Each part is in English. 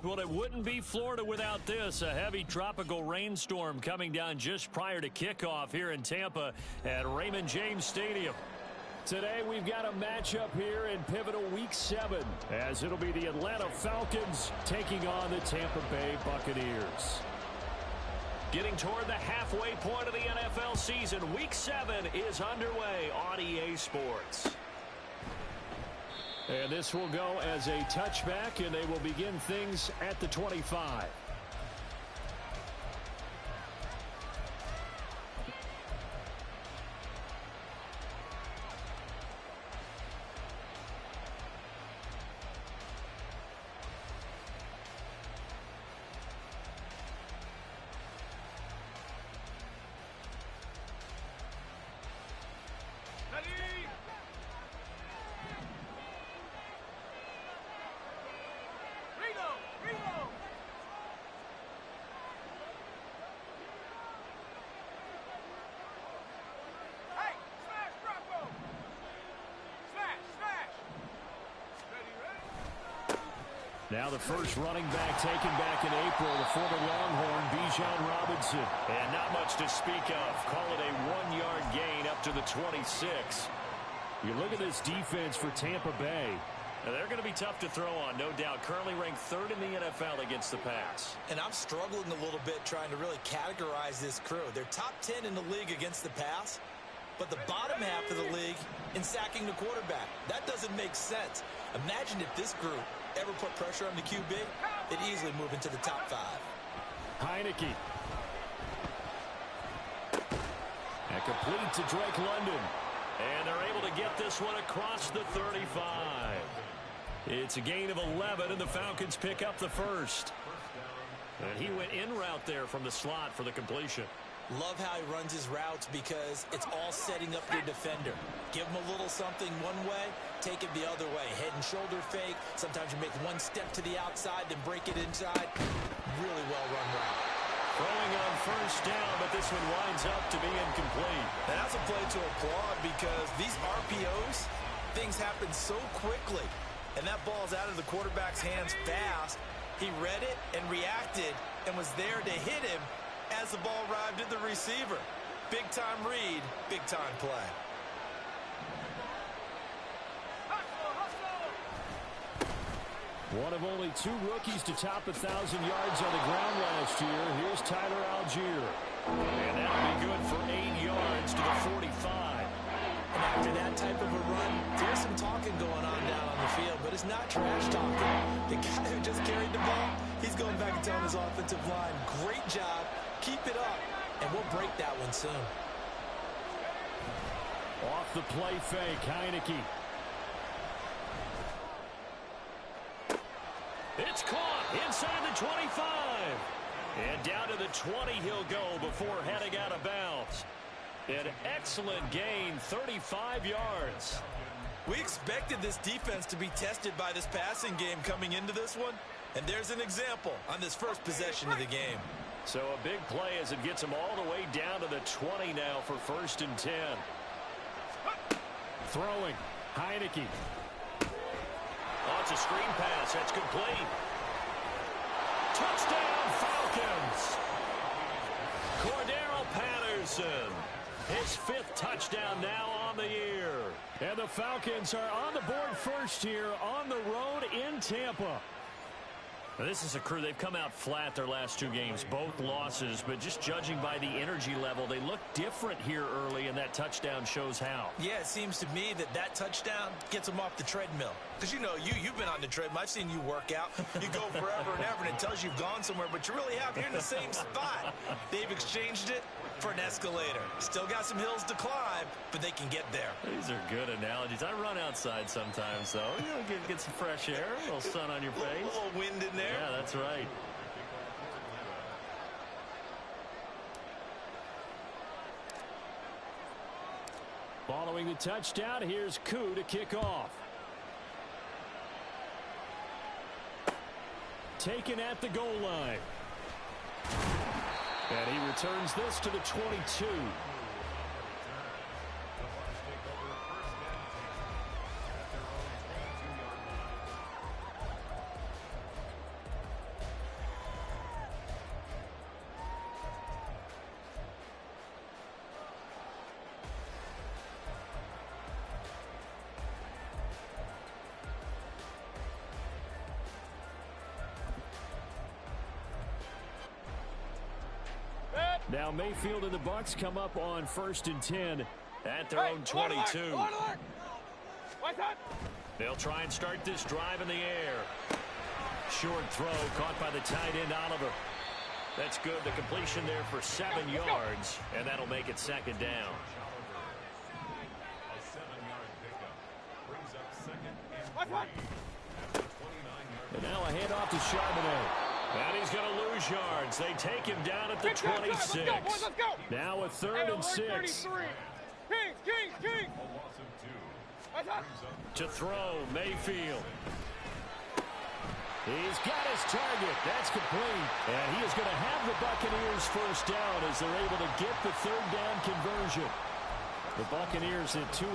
Well, it wouldn't be Florida without this. A heavy tropical rainstorm coming down just prior to kickoff here in Tampa at Raymond James Stadium. Today we've got a matchup here in pivotal Week 7 as it'll be the Atlanta Falcons taking on the Tampa Bay Buccaneers. Getting toward the halfway point of the NFL season, Week 7 is underway on EA Sports. And this will go as a touchback, and they will begin things at the 25. Now the first running back taken back in April, the former Longhorn, Bijan Robinson. And not much to speak of. Call it a 1-yard gain up to the 26. You look at this defense for Tampa Bay. Now they're going to be tough to throw on, no doubt. Currently ranked 3rd in the NFL against the pass. And I'm struggling a little bit trying to really categorize this crew. They're top 10 in the league against the pass, but the bottom half of the league in sacking the quarterback. That doesn't make sense. Imagine if this group ever put pressure on the QB, they'd easily move into the top 5. Heineke. And complete to Drake London. And they're able to get this one across the 35. It's a gain of 11, and the Falcons pick up the first. And he went in route there from the slot for the completion. Love how he runs his routes because it's all setting up your defender. Give him a little something one way, take it the other way. Head and shoulder fake. Sometimes you make one step to the outside, then break it inside. Really well-run route. Throwing on first down, but this one winds up to be incomplete. And that's a play to applaud because these RPOs, things happen so quickly. And that ball's out of the quarterback's hands fast. He read it and reacted and was there to hit him as the ball arrived at the receiver. Big-time read, big-time play. One of only 2 rookies to top 1,000 yards on the ground last year. Here's Tyler Algier. And that'll be good for 8 yards to the 45. And after that type of a run, there's some talking going on down on the field, but it's not trash talking. The guy who just carried the ball, he's going back and telling his offensive line, great job, keep it up, and we'll break that one soon. Off the play fake, Heineke. It's caught inside the 25. And down to the 20 he'll go before heading out of bounds. An excellent gain, 35 yards. We expected this defense to be tested by this passing game coming into this one. And there's an example on this first possession of the game. So a big play as it gets them all the way down to the 20 now for 1st and 10. Throwing, Heineke. Oh, it's a screen pass. That's complete. Touchdown, Falcons. Cordero Patterson. His 5th touchdown now on the year. And the Falcons are on the board first here on the road in Tampa. Now, this is a crew. They've come out flat their last 2 games, both losses, but just judging by the energy level, they look different here early, and that touchdown shows how. Yeah, it seems to me that touchdown gets them off the treadmill. Because, you know, you've been on the treadmill. I've seen you work out. You go forever and ever, and it tells you you've gone somewhere, but you really have. You're in the same spot. They've exchanged it for an escalator. Still got some hills to climb, but they can get there. These are good analogies. I run outside sometimes, though. You know, get some fresh air, a little sun on your face. A little wind in there. Yeah, that's right. Following the touchdown, here's Koo to kick off. Taken at the goal line. And he returns this to the 22. Now Mayfield and the Bucks come up on 1st and 10 at their own 22. They'll try and start this drive in the air. Short throw caught by the tight end Oliver. That's good. The completion there for 7 yards, and that'll make it 2nd down. And now a handoff to Charbonnet. And he's going to lose yards. They take him down at the 26. Let's go. Now a 3rd and 6. King. To throw, Mayfield. He's got his target. That's complete. And he is going to have the Buccaneers first down as they're able to get the 3rd down conversion. The Buccaneers at 2-3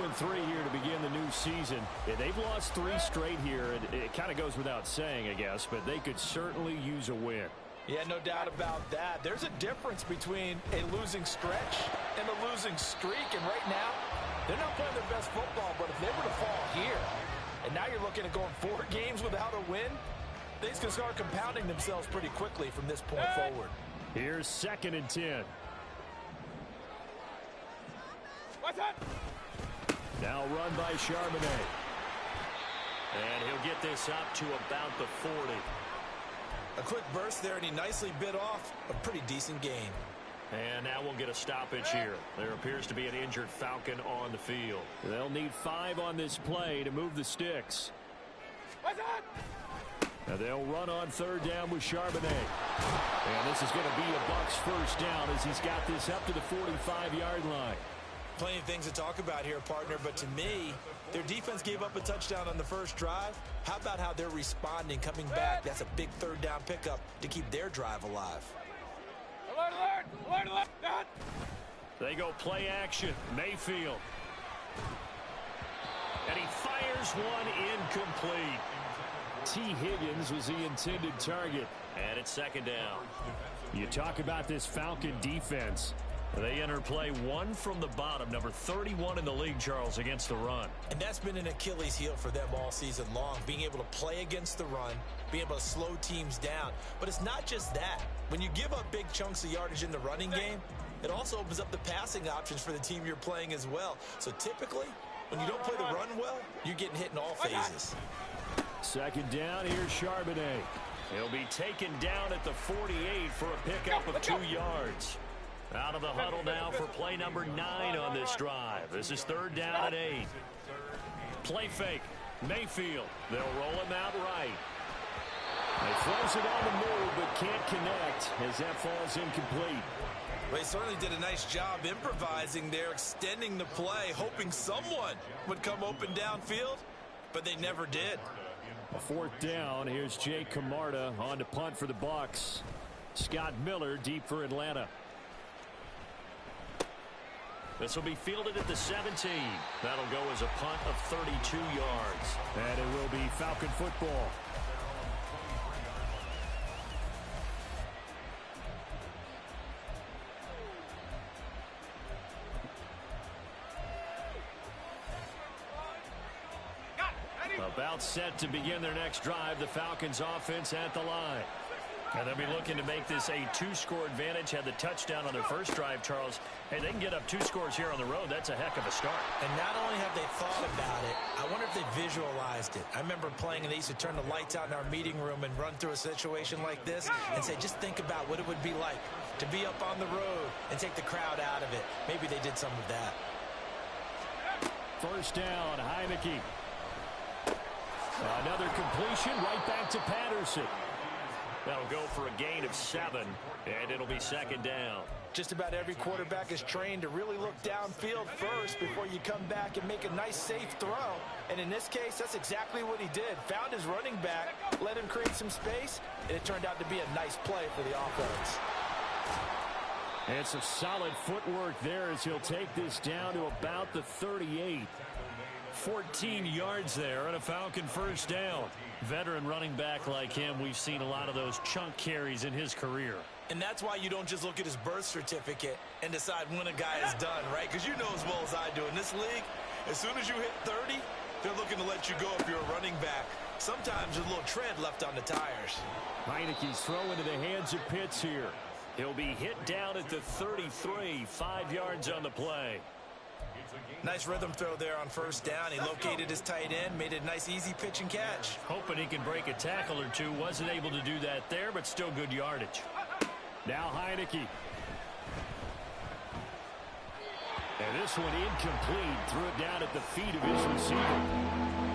here to begin the new season. Yeah, they've lost 3 straight here. It kind of goes without saying, I guess, but they could certainly use a win. Yeah, no doubt about that. There's a difference between a losing stretch and a losing streak. And right now, they're not playing their best football, but if they were to fall here, and now you're looking at going 4 games without a win, things can start compounding themselves pretty quickly from this point forward. Here's 2nd and 10. Now run by Charbonnet. And he'll get this up to about the 40. A quick burst there, and he nicely bit off a pretty decent gain. And now we'll get a stoppage here. There appears to be an injured Falcon on the field. They'll need 5 on this play to move the sticks. Now they'll run on 3rd down with Charbonnet. And this is going to be a Bucks first down as he's got this up to the 45-yard line. Plenty of things to talk about here, partner, but to me, their defense gave up a touchdown on the first drive. How about how they're responding, coming back? That's a big 3rd down pickup to keep their drive alive. Alert. They go play action. Mayfield. And he fires one incomplete. T. Higgins was the intended target. And it's 2nd down. You talk about this Falcon defense. They enter play 1 from the bottom, number 31 in the league, Charles, against the run. And that's been an Achilles heel for them all season long, being able to play against the run, being able to slow teams down. But it's not just that. When you give up big chunks of yardage in the running game, it also opens up the passing options for the team you're playing as well. So typically, when you don't play the run well, you're getting hit in all phases. 2nd down, here's Charbonnet. He'll be taken down at the 48 for a pickup of 2 yards. Out of the huddle now for play number 9 on this drive. This is 3rd down and 8. Play fake. Mayfield. They'll roll him out right. He throws it on the move but can't connect as that falls incomplete. They certainly did a nice job improvising there, extending the play, hoping someone would come open downfield, but they never did. A 4th down. Here's Jay Camarda on to punt for the Bucks. Scott Miller deep for Atlanta. This will be fielded at the 17. That'll go as a punt of 32 yards. And it will be Falcon football. A About set to begin their next drive. The Falcons offense at the line. And they'll be looking to make this a two-score advantage. Had the touchdown on their first drive, Charles. Hey, they can get up 2 scores here on the road. That's a heck of a start. And not only have they thought about it, I wonder if they visualized it. I remember playing, and they used to turn the lights out in our meeting room and run through a situation like this and say, just think about what it would be like to be up on the road and take the crowd out of it. Maybe they did some of that. First down, Heineke. Another completion right back to Patterson. That'll go for a gain of 7, and it'll be second down. Just about every quarterback is trained to really look downfield first before you come back and make a nice, safe throw. And in this case, that's exactly what he did. Found his running back, let him create some space, and it turned out to be a nice play for the offense. It's a solid footwork there as he'll take this down to about the 38. 14 yards there and a Falcon first down. Veteran running back like him, we've seen a lot of those chunk carries in his career. And that's why you don't just look at his birth certificate and decide when a guy is done, right? Because you know as well as I do, in this league, as soon as you hit 30, they're looking to let you go if you're a running back. Sometimes there's a little tread left on the tires. Heineke's throw into the hands of Pitts here. He'll be hit down at the 33, 5 yards on the play. Nice rhythm throw there on first down. He located his tight end, made it a nice easy pitch and catch. Hoping he can break a tackle or two. Wasn't able to do that there, but still good yardage. Now Heineke. And this one incomplete. Threw it down at the feet of his receiver.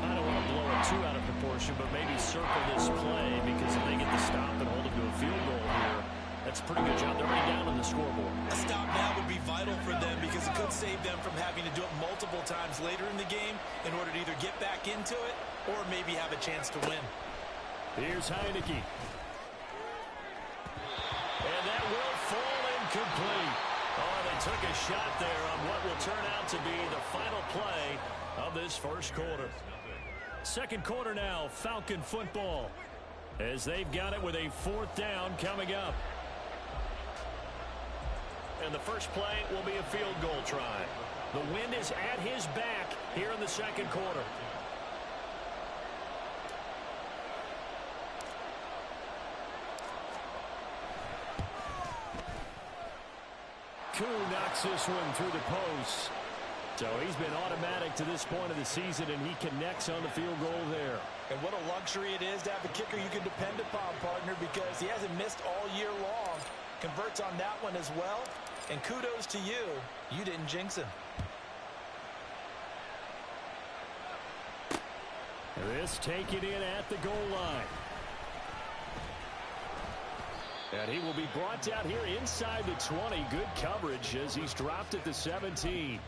I don't want to blow it too out of proportion, but maybe circle this play because if they get the stop and hold him to a field goal here, that's a pretty good job. They're already down on the scoreboard. A stop now would be vital for them because it could save them from having to do it multiple times later in the game in order to either get back into it or maybe have a chance to win. Here's Heineke. And that will fall incomplete. Oh, they took a shot there on what will turn out to be the final play of this first quarter. Second quarter now, Falcon football, as they've got it with a 4th down coming up. And the first play will be a field goal try. The wind is at his back here in the second quarter. Koo knocks this one through the post. So he's been automatic to this point of the season, and he connects on the field goal there. And what a luxury it is to have a kicker you can depend upon, partner, because he hasn't missed all year long. Converts on that one as well. And kudos to you. You didn't jinx him. This taken in at the goal line. And he will be brought down here inside the 20. Good coverage as he's dropped at the 17.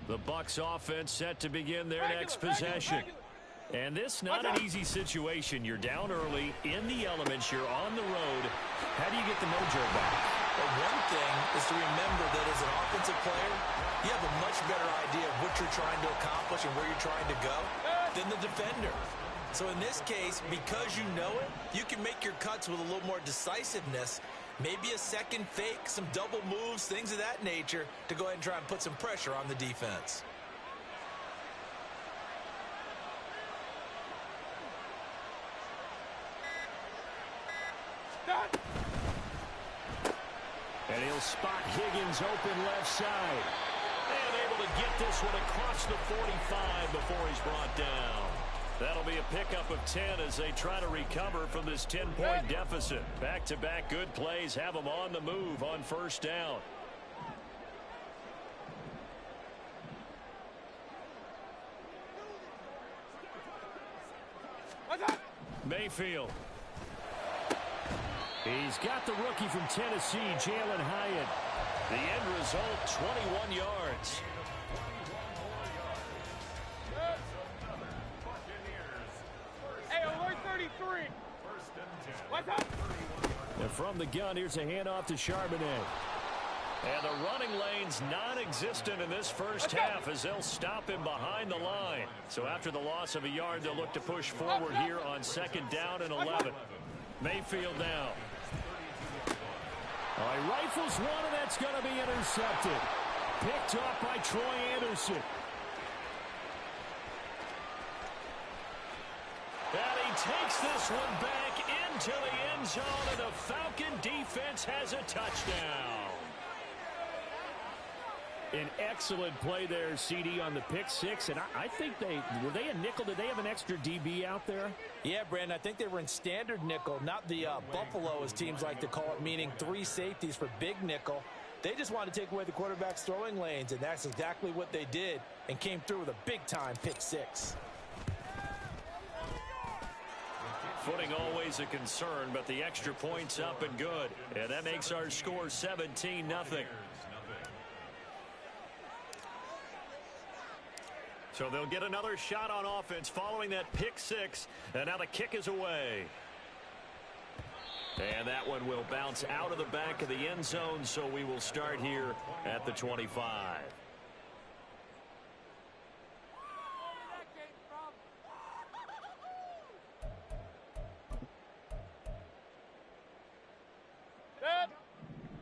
The Bucks offense set to begin their next possession. And this not an easy situation. You're down early, in the elements, you're on the road. How do you get the mojo back? Well, one thing is to remember that as an offensive player, you have a much better idea of what you're trying to accomplish and where you're trying to go than the defender. So in this case, because you know it, you can make your cuts with a little more decisiveness. Maybe a second fake, some double moves, things of that nature to go ahead and try and put some pressure on the defense. And he'll spot Higgins open left side. And able to get this one across the 45 before he's brought down. That'll be a pickup of 10 as they try to recover from this 10-point deficit. Back-to-back good plays have them on the move on first down. Mayfield. He's got the rookie from Tennessee, Jalen Hyatt. The end result, 21 yards. Hey, alert 33. What's up? And from the gun, here's a handoff to Charbonnet. And the running lane's non-existent in this first half as they'll stop him behind the line. So after the loss of a yard, they'll look to push forward here on second down and 11. Mayfield now. He rifles one, and that's going to be intercepted. Picked off by Troy Anderson. And he takes this one back into the end zone, and the Falcon defense has a touchdown. An excellent play there, CD, on the pick six. And I think were they a nickel? Did they have an extra DB out there? Yeah, Brandon, I think they were in standard nickel, not the Buffalo, as teams like to call it, meaning 3 safeties for big nickel. They just wanted to take away the quarterback's throwing lanes, and that's exactly what they did, and came through with a big-time pick six. Footing always a concern, but the extra point's up and good. And that makes our score 17-0. So they'll get another shot on offense following that pick six. And now the kick is away. And that one will bounce out of the back of the end zone, so we will start here at the 25.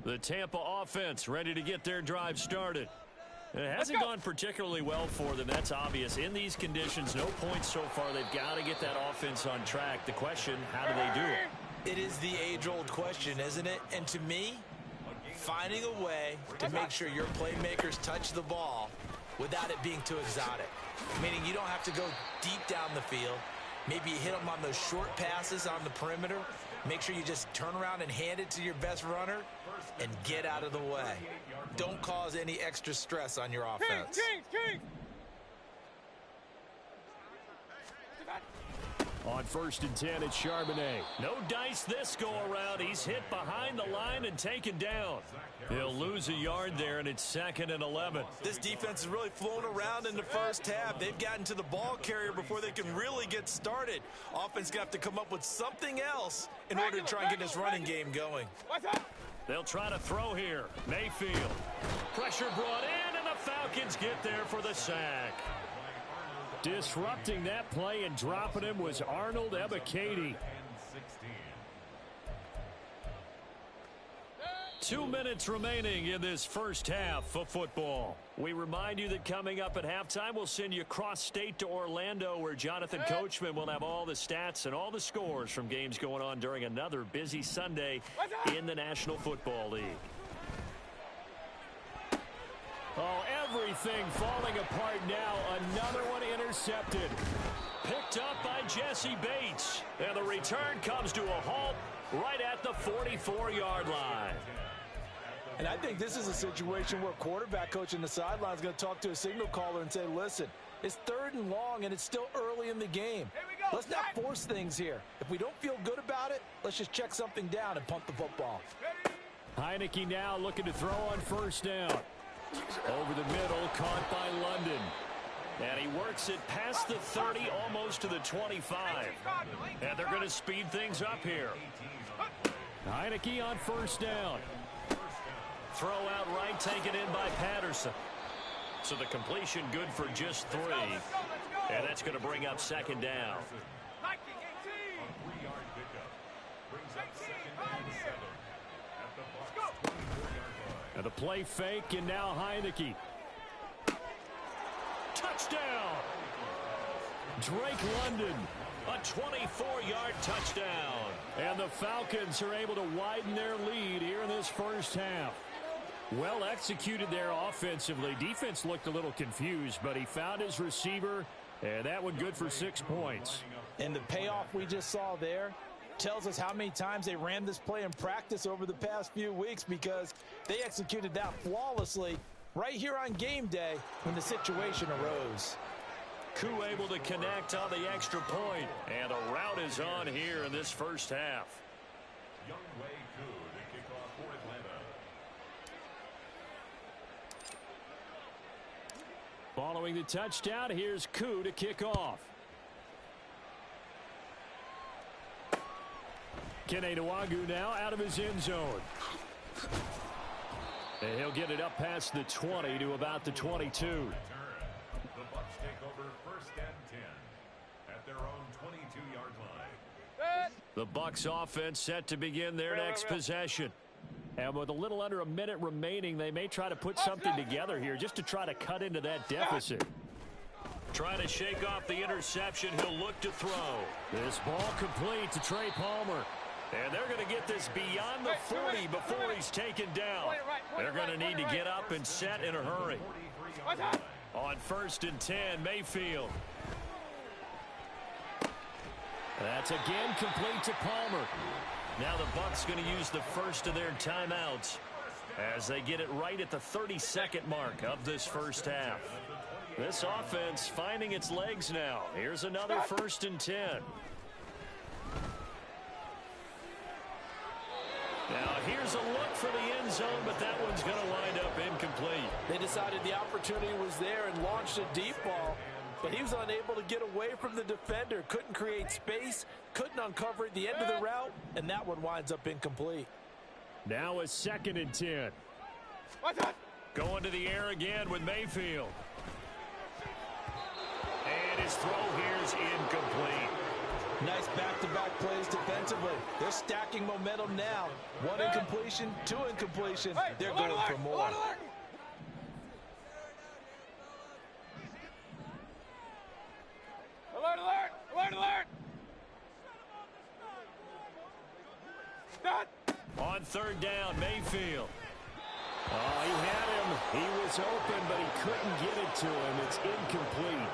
The Tampa offense ready to get their drive started. It hasn't gone particularly well for them. That's obvious. In these conditions, no points so far. They've got to get that offense on track. The question, how do they do it? It is the age-old question, isn't it? And to me, finding a way to make sure your playmakers touch the ball without it being too exotic. Meaning you don't have to go deep down the field. Maybe you hit them on those short passes on the perimeter. Make sure you just turn around and hand it to your best runner and get out of the way. Don't cause any extra stress on your offense. On 1st and 10, it's Charbonnet. No dice this go-around. He's hit behind the line and taken down. He'll lose a yard there, and it's 2nd and 11. This defense is really flown around in the first half. They've gotten to the ball carrier before they can really get started. Offense got to come up with something else in order to try and get this running game going. They'll try to throw here. Mayfield. Pressure brought in, and the Falcons get there for the sack. Disrupting that play and dropping him was Arnold Ebiketie. 2 minutes remaining in this first half of football. We remind you that coming up at halftime, we'll send you cross-state to Orlando, where Jonathan Coachman will have all the stats and all the scores from games going on during another busy Sunday in the National Football League. Oh, everything falling apart now. Another one intercepted. Picked up by Jesse Bates. And the return comes to a halt right at the 44-yard line. And I think this is a situation where quarterback coach in the sideline is going to talk to a signal caller and say, listen, it's 3rd and long and it's still early in the game. Let's not force things here. If we don't feel good about it, let's just check something down and punt the football. Heineke now looking to throw on 1st down. Over the middle, caught by London. And he works it past the 30, almost to the 25. And they're going to speed things up here. Heineke on 1st down. Throw out right, taken in by Patterson. So the completion good for just 3. And that's going to bring up 2nd down. And the play fake, and now Heineke. Touchdown! Drake London, a 24-yard touchdown. And the Falcons are able to widen their lead here in this first half. Well executed there offensively. Defense looked a little confused, but he found his receiver, and that one good for 6 points. And the payoff we just saw there tells us how many times they ran this play in practice over the past few weeks, because they executed that flawlessly right here on game day when the situation arose. Koo able to connect on the extra point, and a rout is on here in this first half. Following the touchdown, here's Koo to kick off. Kene Nwagu now out of his end zone. And he'll get it up past the 20 to about the 22. The Bucks take over 1st and 10 at their own 22-yard line. The Bucks offense set to begin their next possession. And with a little under a minute remaining, they may try to put something together here just to try to cut into that deficit. Trying to shake off the interception. He'll look to throw. This ball complete to Trey Palmer. And they're going to get this beyond the 40 before he's taken down. They're going to need to get up and set in a hurry. On 1st and 10, Mayfield. That's again complete to Palmer. Now the Bucks going to use the first of their timeouts as they get it right at the 32nd mark of this first half. This offense finding its legs now. Here's another 1st and 10. Now here's a look for the end zone, but that one's going to wind up incomplete. They decided the opportunity was there and launched a deep ball, but he was unable to get away from the defender. Couldn't create space, couldn't uncover at the end of the route, and that one winds up incomplete. Now a 2nd and 10. Going to the air again with Mayfield. And his throw here is incomplete. Nice back-to-back plays defensively. They're stacking momentum now. 1 incompletion, 2 incompletion. They're going for more. Alert, alert! Alert, alert! Stop! On 3rd down, Mayfield. Oh, he had him. He was open, but he couldn't get it to him. It's incomplete.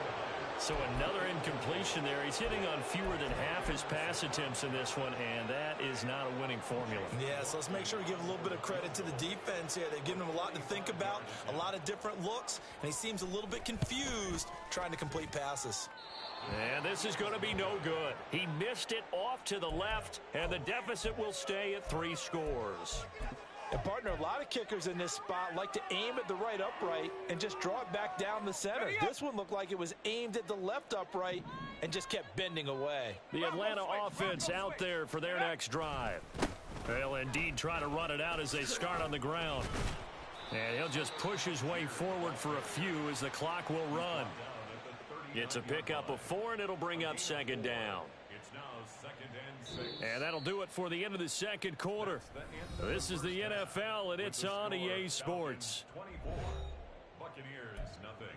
So another incompletion there. He's hitting on fewer than half his pass attempts in this one, and that is not a winning formula. Yeah, so let's make sure we give a little bit of credit to the defense here. They've given him a lot to think about, a lot of different looks, and he seems a little bit confused trying to complete passes. And this is going to be no good. He missed it off to the left, and the deficit will stay at 3 scores. And, partner, a lot of kickers in this spot like to aim at the right upright and just draw it back down the center. This one looked like it was aimed at the left upright and just kept bending away. The Atlanta offense out there for their next drive. They'll indeed try to run it out as they start on the ground. And he'll just push his way forward for a few as the clock will run. It's a pickup of 4, and it'll bring up 2nd down. And that'll do it for the end of the 2nd quarter. This is the NFL, and it's on EA Sports. 24. Buccaneers, nothing.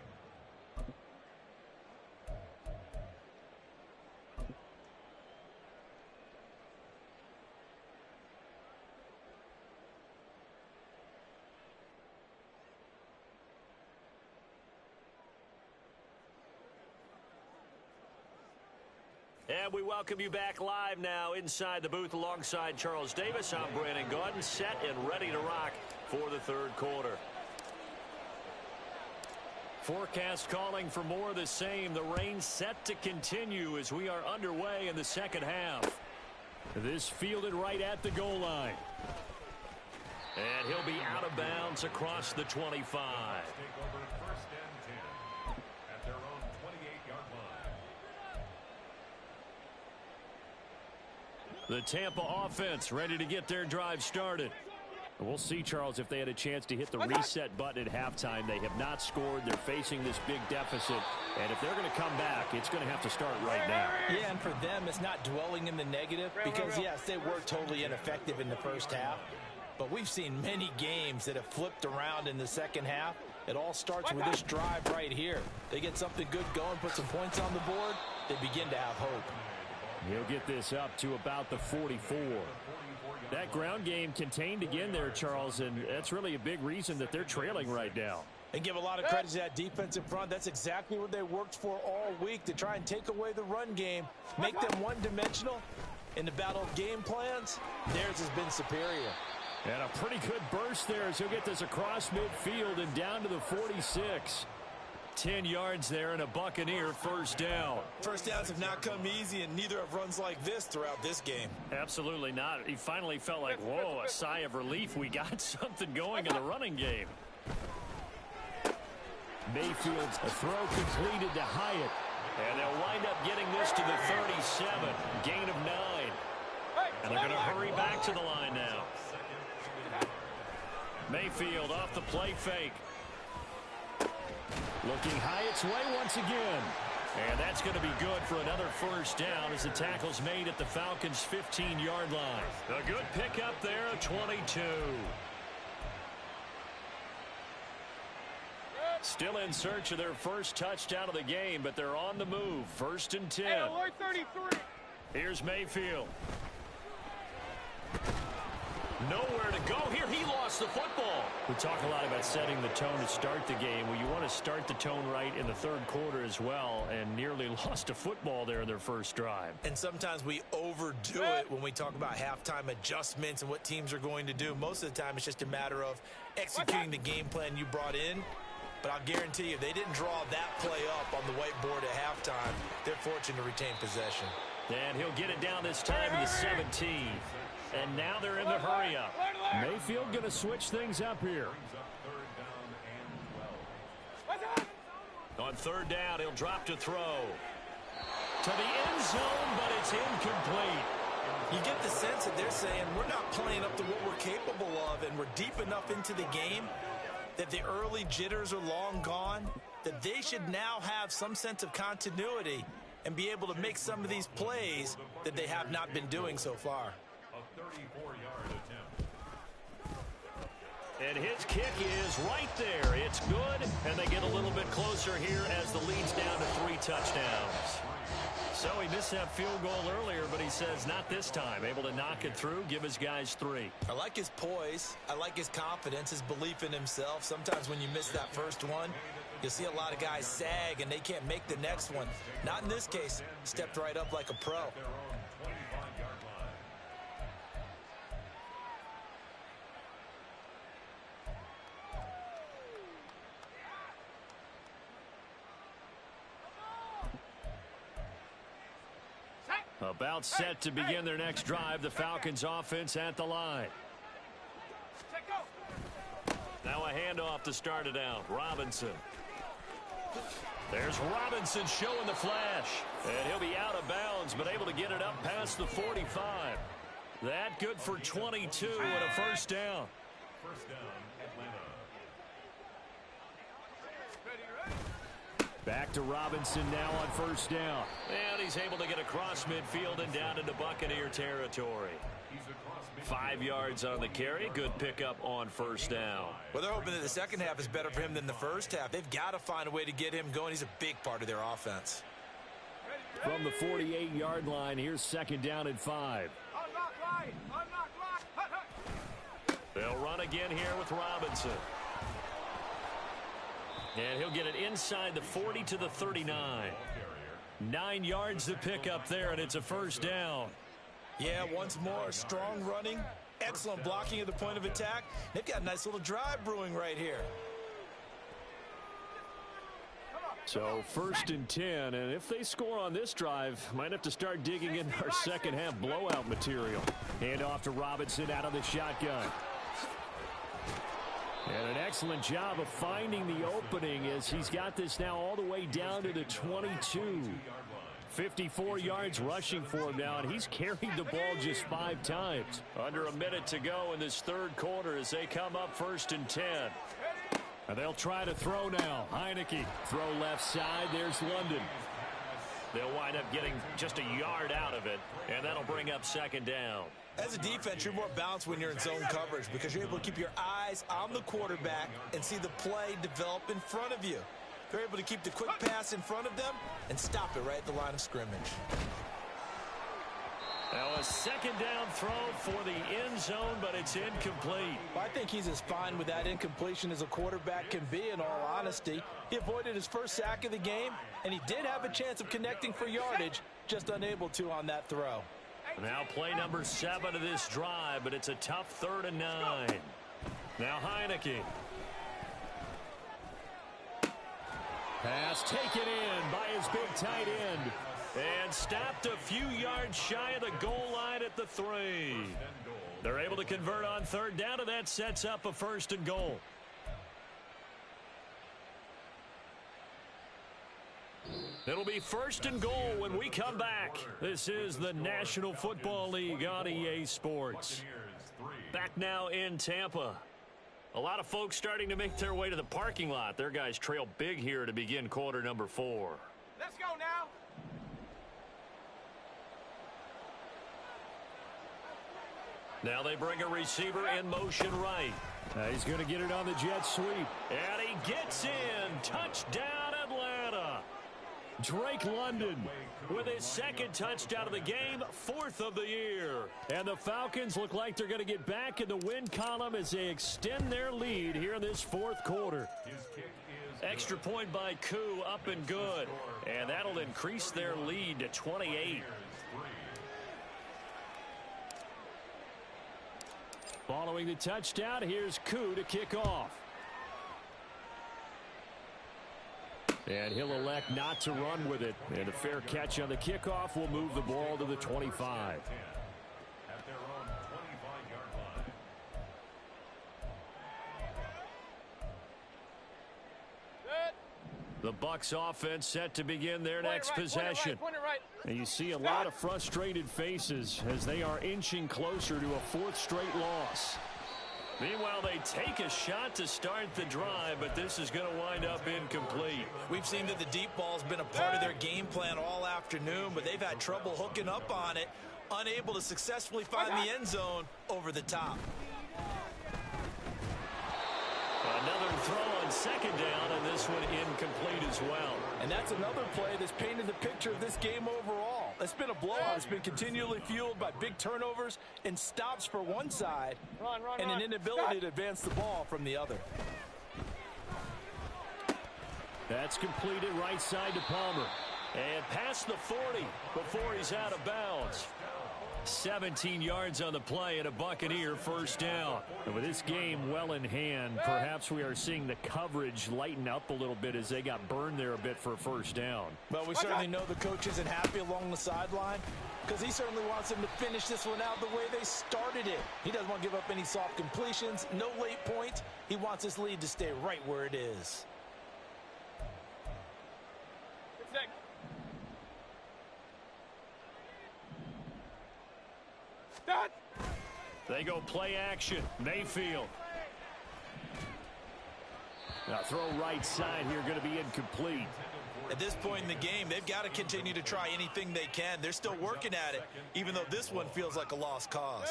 And we welcome you back live now inside the booth alongside Charles Davis. I'm Brandon Gaudin, set and ready to rock for the 3rd quarter. Forecast calling for more of the same. The rain set to continue as we are underway in the 2nd half. This fielded right at the goal line. And he'll be out of bounds across the 25. Take over 1st and 10 at their own 28-yard line. The Tampa offense ready to get their drive started. We'll see, Charles, if they had a chance to hit the reset button at halftime. They have not scored. They're facing this big deficit. And if they're going to come back, it's going to have to start right now. Yeah, and for them, it's not dwelling in the negative because, yes, they were totally ineffective in the first half. But we've seen many games that have flipped around in the 2nd half. It all starts with this drive right here. They get something good going, put some points on the board, they begin to have hope. He'll get this up to about the 44. That ground game contained again there, Charles, and that's really a big reason that they're trailing right now. And give a lot of credit to that defense in front. That's exactly what they worked for all week, to try and take away the run game, make them one-dimensional. In the battle of game plans, theirs has been superior. And a pretty good burst there as he'll get this across midfield and down to the 46. 10 yards there and a Buccaneer 1st down. First downs have not come easy, and neither have runs like this throughout this game. Absolutely not. He finally felt like, whoa, a sigh of relief. We got something going in the running game. Mayfield's a throw completed to Hyatt. And they'll wind up getting this to the 37. Gain of 9. And they're going to hurry back to the line now. Mayfield off the play fake. Looking Hyatt's way once again. And that's going to be good for another first down as the tackle's made at the Falcons' 15-yard line. A good pickup there, a 22. Still in search of their first touchdown of the game, but they're on the move. 1st and 10. Hey, alert 33. Here's Mayfield. Nowhere to go here. He lost the football. We talk a lot about setting the tone to start the game. Well, you want to start the tone right in the third quarter as well, and nearly lost a football there in their first drive. And sometimes we overdo it when we talk about halftime adjustments and what teams are going to do. Most of the time, it's just a matter of executing the game plan you brought in. But I'll guarantee you, if they didn't draw that play up on the whiteboard at halftime, they're fortunate to retain possession. And he'll get it down this time to the 17. And now they're in the hurry-up. Mayfield going to switch things up here. On 3rd down, he'll drop to throw. To the end zone, but it's incomplete. You get the sense that they're saying, we're not playing up to what we're capable of, and we're deep enough into the game that the early jitters are long gone, that they should now have some sense of continuity and be able to make some of these plays that they have not been doing so far. A 34-yard attempt. And his kick is right there. It's good, and they get a little bit closer here as the lead's down to 3 touchdowns. So he missed that field goal earlier, but he says not this time. Able to knock it through, give his guys 3. I like his poise. I like his confidence, his belief in himself. Sometimes when you miss that first one, you'll see a lot of guys sag and they can't make the next one. Not in this case. Stepped right up like a pro. About set to begin their next drive. The Falcons offense at the line. Now a handoff to start it out. Robinson. There's Robinson showing the flash. And he'll be out of bounds, but able to get it up past the 45. That good for 22 and a first down. First down, Atlanta. Back to Robinson now on first down. And he's able to get across midfield and down into Buccaneer territory. 5 yards on the carry. Good pickup on first down. Well, they're hoping that the second half is better for him than the first half. They've got to find a way to get him going. He's a big part of their offense. From the 48-yard line, here's 2nd down and 5. They'll run again here with Robinson. And he'll get it inside the 40 to the 39. 9 yards to pick up there, and it's a first down. Yeah, once more, strong running, excellent blocking at the point of attack. They've got a nice little drive brewing right here. So 1st and 10, and if they score on this drive, might have to start digging in our second half blowout material. Hand off to Robinson out of the shotgun. And an excellent job of finding the opening as he's got this now all the way down to the 22. 54 yards rushing for him now, and he's carried the ball just 5 times. Under a minute to go in this third quarter as they come up 1st and 10. And they'll try to throw now. Heineke, throw left side. There's London. They'll wind up getting just a yard out of it, and that'll bring up 2nd down. As a defense, you're more balanced when you're in zone coverage because you're able to keep your eyes on the quarterback and see the play develop in front of you. They're able to keep the quick pass in front of them and stop it right at the line of scrimmage. Now a 2nd down throw for the end zone, but it's incomplete. Well, I think he's as fine with that incompletion as a quarterback can be, in all honesty. He avoided his first sack of the game, and he did have a chance of connecting for yardage, just unable to on that throw. Now play number 7 of this drive, but it's a tough 3rd and 9. Now Heineke. Pass taken in by his big tight end. And stopped a few yards shy of the goal line at the 3. They're able to convert on 3rd down, and that sets up a 1st and goal. It'll be 1st and goal when we come back. This is the National Football League on EA Sports. Back now in Tampa. A lot of folks starting to make their way to the parking lot. Their guys trail big here to begin quarter number 4. Let's go now. Now they bring a receiver in motion right. He's going to get it on the jet sweep. And he gets in. Touchdown, Atlanta. Drake London with his second touchdown of the game, fourth of the year. And the Falcons look like they're going to get back in the win column as they extend their lead here in this fourth quarter. Extra point by Koo, up and good. And that'll increase their lead to 28. Following the touchdown, here's Koo to kick off. And he'll elect not to run with it. And a fair catch on the kickoff will move the ball to the 25. At their own 25-yard line. The Bucks offense set to begin their next possession. Point it right. And you see a lot of frustrated faces as they are inching closer to a fourth straight loss. Meanwhile, they take a shot to start the drive, but this is going to wind up incomplete. We've seen that the deep ball's been a part of their game plan all afternoon, but they've had trouble hooking up on it, unable to successfully find the end zone over the top. Another throw on second down, and this one incomplete as well. And that's another play that's painted the picture of this game overall. It's been a blowout. It's been continually fueled by big turnovers and stops for one side and an inability to advance the ball from the other. That's completed right side to Palmer. And past the 40 before he's out of bounds. 17 yards on the play and a Buccaneer first down. And with this game well in hand, perhaps we are seeing the coverage lighten up a little bit as they got burned there a bit for a first down. Well, we certainly know the coach isn't happy along the sideline because he certainly wants them to finish this one out the way they started it. He doesn't want to give up any soft completions, no late points. He wants his lead to stay right where it is. They go play action. Mayfield. Now throw right side here going to be incomplete. At this point in the game, they've got to continue to try anything they can. They're still working at it, even though this one feels like a lost cause.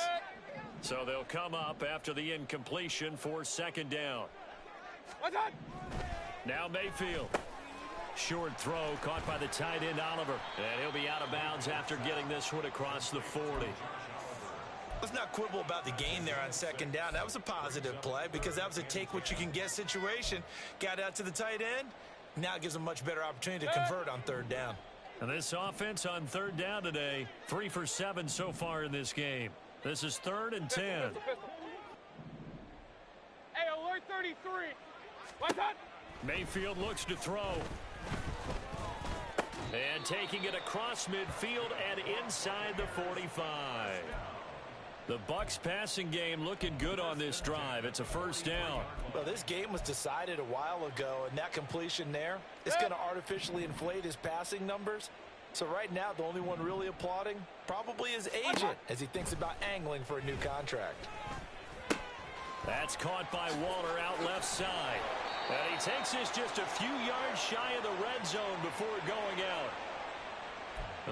So they'll come up after the incompletion for second down. Now Mayfield. Short throw caught by the tight end Oliver. And he'll be out of bounds after getting this one across the 40. Let's not quibble about the gain there on second down. That was a positive play because that was a take-what-you-can-get situation. Got out to the tight end. Now gives them a much better opportunity to convert on third down. And this offense on third down today, 3 for 7 so far in this game. This is 3rd and 10. Hey, alert 33. What's that? Mayfield looks to throw. And taking it across midfield and inside the 45. The Bucks passing game looking good on this drive. It's a first down. Well, this game was decided a while ago, and that completion there is going to artificially inflate his passing numbers. So right now, the only one really applauding probably his agent as he thinks about angling for a new contract. That's caught by Waller out left side. And he takes this just a few yards shy of the red zone before going out.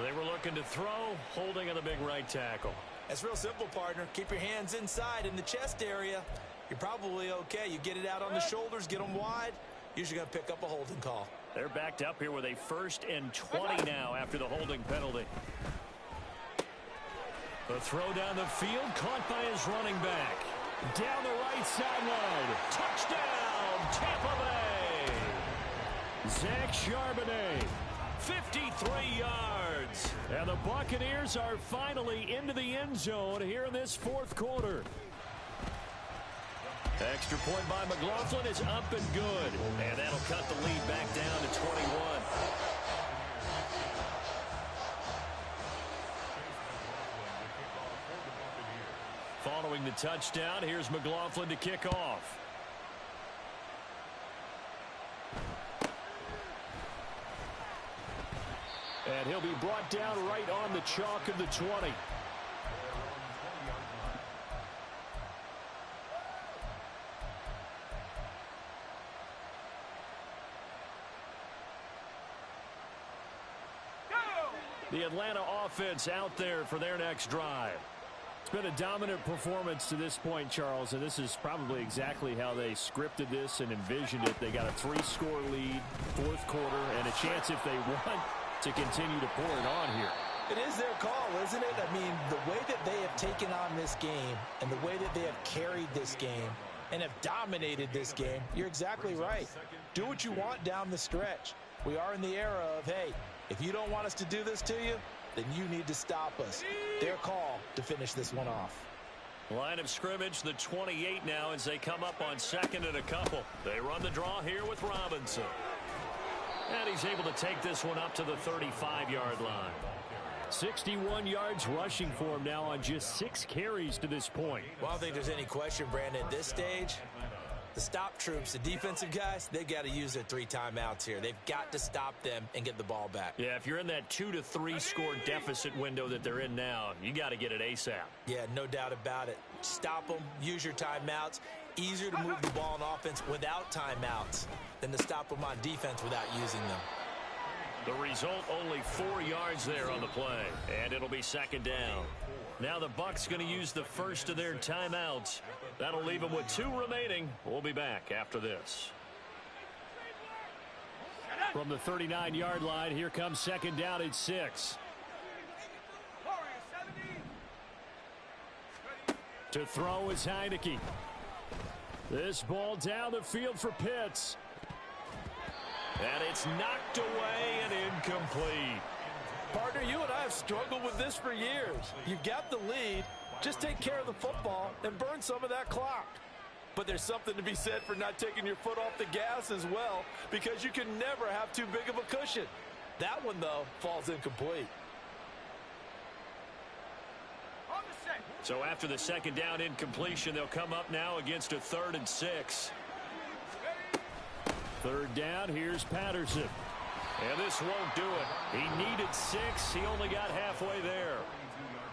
They were looking to throw, holding on the big right tackle. That's real simple, partner. Keep your hands inside in the chest area. You're probably okay. You get it out on the shoulders, get them wide. Usually going to pick up a holding call. They're backed up here with a 1st and 20 now after the holding penalty. The throw down the field, caught by his running back. Down the right sideline. Touchdown, Tampa Bay. Zach Charbonnet, 53 yards. And the Buccaneers are finally into the end zone here in this fourth quarter. Extra point by McLaughlin is up and good. And that'll cut the lead back down to 21. Following the touchdown, here's McLaughlin to kick off. And he'll be brought down right on the chalk of the 20. The Atlanta offense out there for their next drive. It's been a dominant performance to this point, Charles, and this is probably exactly how they scripted this and envisioned it. They got a 3-score lead, fourth quarter, and a chance if they want to continue to pour it on here. It is their call, isn't it? I mean, the way that they have taken on this game and the way that they have carried this game and have dominated this game, you're exactly right. Do what you want down the stretch. We are in the era of, hey, if you don't want us to do this to you, then you need to stop us. Their call to finish this one off. Line of scrimmage, the 28 now as they come up on second and a couple. They run the draw here with Robinson. And he's able to take this one up to the 35-yard line. 61 yards rushing for him now on just 6 carries to this point. Well, I don't think there's any question, Brandon, at this stage, the stop troops, the defensive guys, they've got to use their 3 timeouts here. They've got to stop them and get the ball back. Yeah, if you're in that 2 to 3 score deficit window that they're in now, you got to get it ASAP. Yeah, no doubt about it. Stop them, use your timeouts. Easier to move the ball on offense without timeouts than to stop them on defense without using them. The result, only 4 yards there on the play, and it'll be second down. Now the Bucks going to use the first of their timeouts. That'll leave them with 2 remaining. We'll be back after this. From the 39-yard line, here comes second down at 6. To throw is Heineke. This ball down the field for Pitts. And it's knocked away and incomplete. Partner, you and I have struggled with this for years. You've got the lead. Just take care of the football and burn some of that clock. But there's something to be said for not taking your foot off the gas as well, because you can never have too big of a cushion. That one, though, falls incomplete. So after the second down incompletion, they'll come up now against a 3rd and 6. Third down, here's Patterson. And this won't do it. He needed 6. He only got halfway there.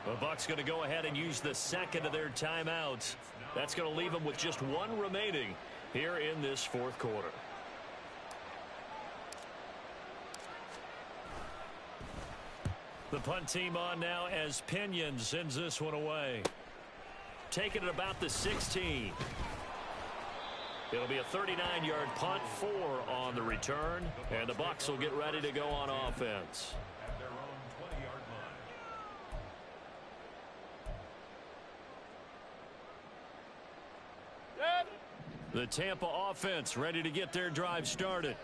The Bucks going to go ahead and use the second of their timeouts. That's going to leave them with just 1 remaining here in this fourth quarter. The punt team on now as Pinion sends this one away. Taking it about the 16. It'll be a 39-yard punt, 4 on the return, and the Bucks will get ready to go on offense. At their own 20-yard line. The Tampa offense ready to get their drive started.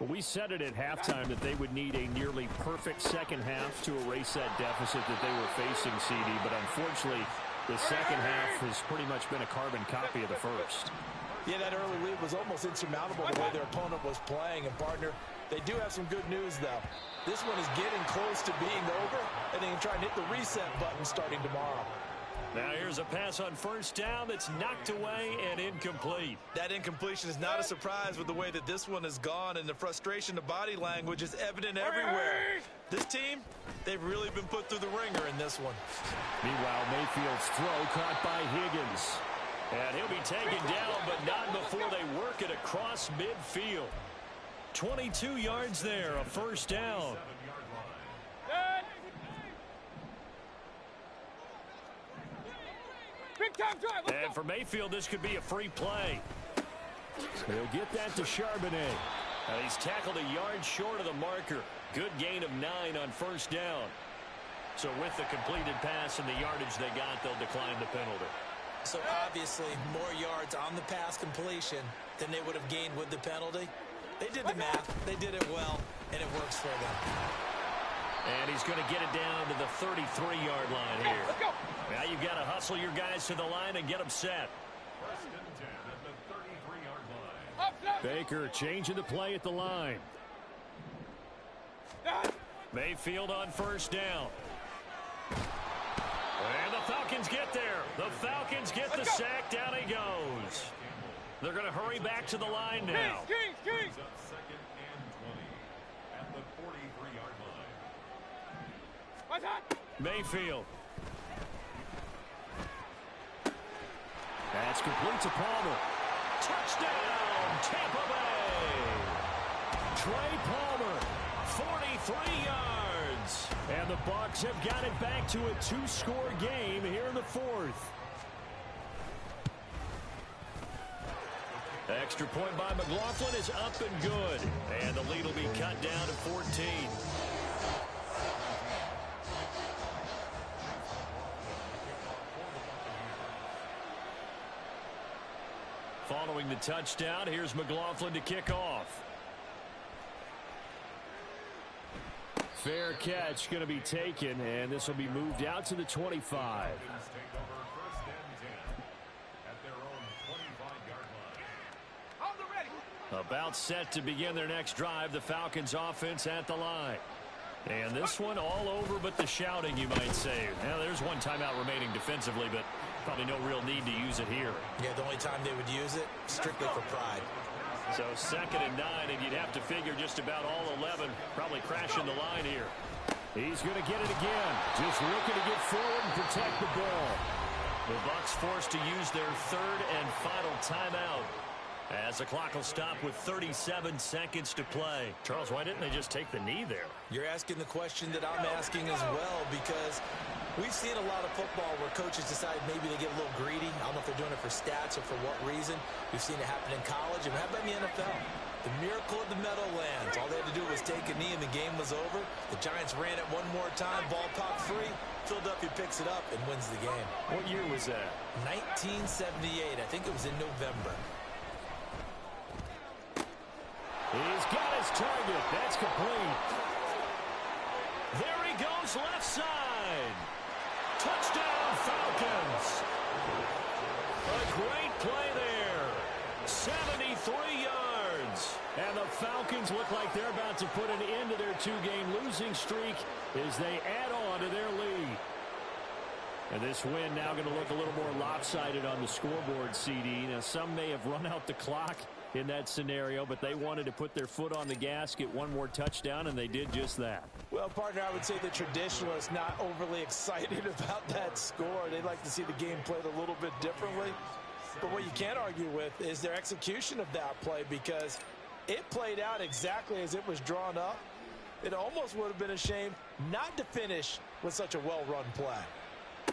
Well, we said it at halftime that they would need a nearly perfect second half to erase that deficit that they were facing, CD, but unfortunately, the second half has pretty much been a carbon copy of the first. Yeah, that early lead was almost insurmountable the way their opponent was playing. And, partner, they do have some good news, though. This one is getting close to being over, and they can try and hit the reset button starting tomorrow. Now here's a pass on first down that's knocked away and incomplete. That incompletion is not a surprise with the way that this one has gone, and the frustration, the body language is evident everywhere. This team, they've really been put through the ringer in this one. Meanwhile, Mayfield's throw caught by Higgins. And he'll be taken down, but not before they work it across midfield. 22 yards there, a first down. And for Mayfield, this could be a free play. He'll get that to Charbonnet. He's tackled a yard short of the marker. Good gain of 9 on first down. So with the completed pass and the yardage they got, they'll decline the penalty. So obviously more yards on the pass completion than they would have gained with the penalty. They did the math. They did it well, and it works for them. And he's going to get it down to the 33-yard line here. Now you've got to hustle your guys to the line and get them set. First and 10 at the 33-yard line. Baker changing the play at the line. Mayfield on first down. And the Falcons get there. The Falcons get the sack. Down he goes. They're going to hurry back to the line now. Brings up second and 20 at the 43-yard line. Mayfield. That's complete to Palmer. Touchdown, Tampa Bay. Trey Palmer, 43 yards. And the Bucks have got it back to a 2-score game here in the fourth. Extra point by McLaughlin is up and good. And the lead will be cut down to 14. Following the touchdown, here's McLaughlin to kick off. Fair catch going to be taken, and this will be moved out to the 25. About set to begin their next drive, the Falcons offense at the line. And this one all over but the shouting, you might say. Now, there's one timeout remaining defensively, but probably no real need to use it here. Yeah, the only time they would use it, strictly for pride. So 2nd and 9, and you'd have to figure just about all 11 probably crashing the line here. He's going to get it again. Just looking to get forward and protect the ball. The Bucks forced to use their 3rd and final timeout, as the clock will stop with 37 seconds to play. Charles, why didn't they just take the knee there? You're asking the question that I'm asking as well, because we've seen a lot of football where coaches decide maybe they get a little greedy. I don't know if they're doing it for stats or for what reason. We've seen it happen in college, and how about in the NFL? The miracle of the Meadowlands. All they had to do was take a knee, and the game was over. The Giants ran it one more time. Ball popped free. Philadelphia picks it up and wins the game. What year was that? 1978. I think it was in November. He's got his target. That's complete. There he goes, left side. Touchdown, Falcons. A great play there. 73 yards. And the Falcons look like they're about to put an end to their 2-game losing streak as they add on to their lead. And this win now going to look a little more lopsided on the scoreboard, CD. Now, some may have run out the clock in that scenario, but they wanted to put their foot on the gas, get one more touchdown, and they did just that. Well, partner, I would say the traditionalists not overly excited about that score. They'd like to see the game played a little bit differently. But what you can't argue with is their execution of that play, because it played out exactly as it was drawn up. It almost would have been a shame not to finish with such a well-run play.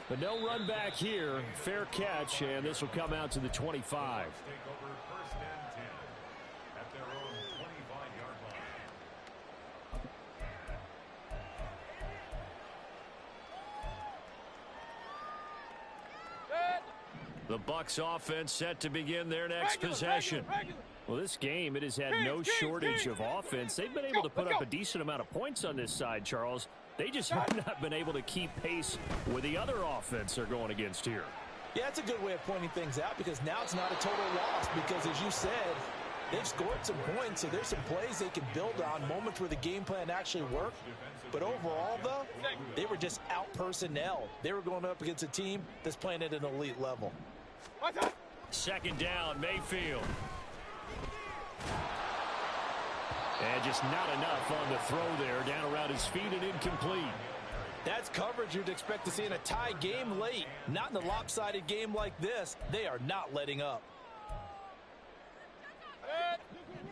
But no run back here. Fair catch, and this will come out to the 25. The Bucks offense set to begin their next possession. Well, this game, it has had no shortage of offense. They've been able to put up a decent amount of points on this side, Charles. They just have not been able to keep pace with the other offense they're going against here. Yeah, that's a good way of pointing things out, because now it's not a total loss, because as you said, they've scored some points, so there's some plays they can build on, moments where the game plan actually worked. But overall, though, they were just out personnel. They were going up against a team that's playing at an elite level. 2nd down, Mayfield. And just not enough on the throw there, down around his feet and incomplete. That's coverage you'd expect to see in a tie game late. Not in a lopsided game like this. They are not letting up.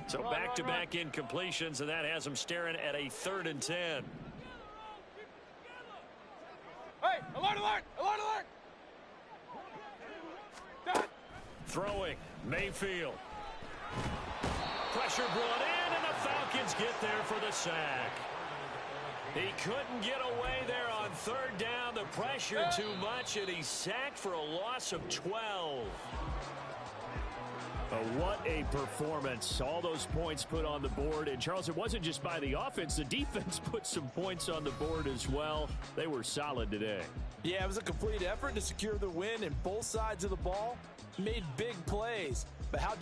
So back-to-back incompletions, and that has them staring at a 3rd and 10. Hey, alert, alert, alert, alert! Throwing, Mayfield. Pressure brought in, and the Falcons get there for the sack. He couldn't get away there on 3rd down. The pressure too much, and he's sacked for a loss of 12. What a performance. All those points put on the board. And, Charles, it wasn't just by the offense. The defense put some points on the board as well. They were solid today. Yeah, it was a complete effort to secure the win, and both sides of the ball made big plays. But how